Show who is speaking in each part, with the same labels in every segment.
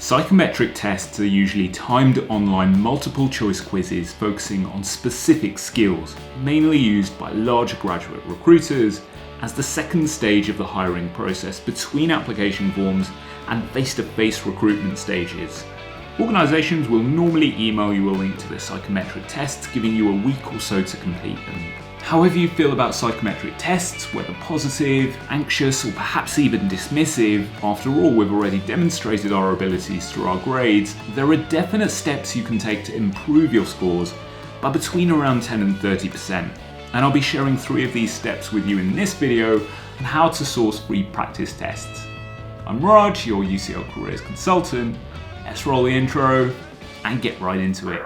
Speaker 1: Psychometric tests are usually timed online multiple choice quizzes focusing on specific skills, mainly used by larger graduate recruiters as the second stage of the hiring process between application forms and face-to-face recruitment stages. Organisations will normally email you a link to their psychometric tests, giving you a week or so to complete them. However you feel about psychometric tests, whether positive, anxious, or perhaps even dismissive, after all, we've already demonstrated our abilities through our grades, there are definite steps you can take to improve your scores by between around 10 and 30%. And I'll be sharing 3 of these steps with you in this video on how to source free practice tests. I'm Raj, your UCL Careers consultant. Let's roll the intro and get right into it.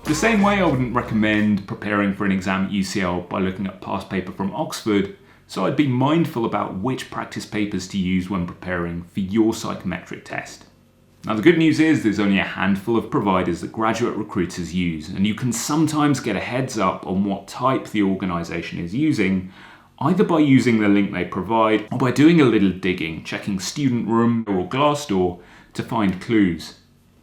Speaker 1: The same way I wouldn't recommend preparing for an exam at UCL by looking at past paper from Oxford, so I'd be mindful about which practice papers to use when preparing for your psychometric test. Now the good news is there's only a handful of providers that graduate recruiters use, and you can sometimes get a heads up on what type the organisation is using, either by using the link they provide or by doing a little digging, checking Student Room or Glassdoor to find clues.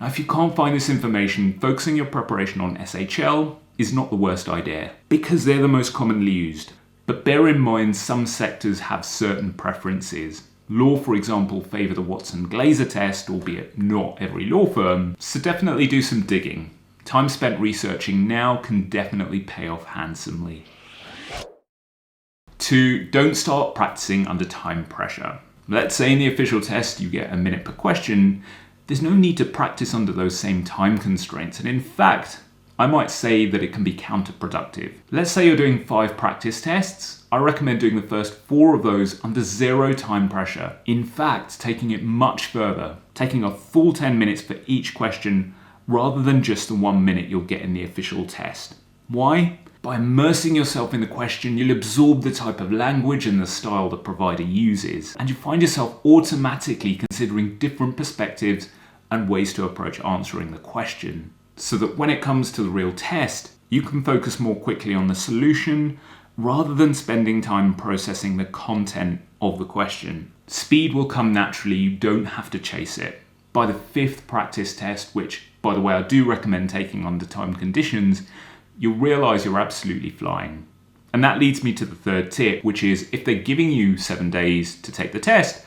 Speaker 1: Now, if you can't find this information, focusing your preparation on SHL is not the worst idea, because they're the most commonly used. But bear in mind some sectors have certain preferences. Law, for example, favour the Watson-Glaser test, albeit not every law firm, so definitely do some digging. Time spent researching now can definitely pay off handsomely. 2. Don't start practicing under time pressure. Let's say in the official test you get a minute per question. There's no need to practice under those same time constraints, and in fact, I might say that it can be counterproductive. Let's say you're doing 5 practice tests. I recommend doing the first 4 of those under 0 time pressure. In fact, taking it much further, taking a full 10 minutes for each question rather than just the 1 minute you'll get in the official test. Why? By immersing yourself in the question, you'll absorb the type of language and the style the provider uses, and you find yourself automatically considering different perspectives and ways to approach answering the question, so that when it comes to the real test, you can focus more quickly on the solution rather than spending time processing the content of the question. Speed will come naturally, you don't have to chase it. By the 5th practice test, which, by the way, I do recommend taking under time conditions, you'll realise you're absolutely flying. And that leads me to the 3rd tip, which is if they're giving you 7 days to take the test,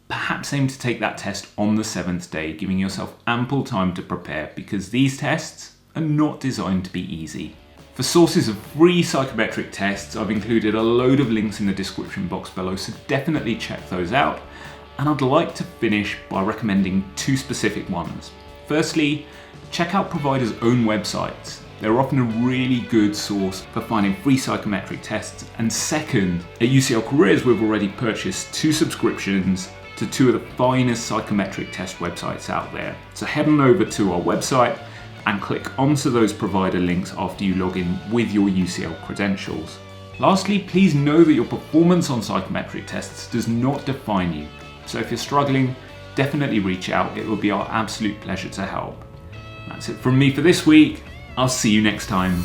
Speaker 1: perhaps aim to take that test on the 7th day, giving yourself ample time to prepare, because these tests are not designed to be easy. For sources of free psychometric tests, I've included a load of links in the description box below, so definitely check those out. And I'd like to finish by recommending 2 specific ones. Firstly, check out providers' own websites. They're often a really good source for finding free psychometric tests. And second, at UCL Careers, we've already purchased 2 subscriptions to 2 of the finest psychometric test websites out there. So head on over to our website and click onto those provider links after you log in with your UCL credentials. Lastly, please know that your performance on psychometric tests does not define you. So if you're struggling, definitely reach out. It will be our absolute pleasure to help. That's it from me for this week. I'll see you next time.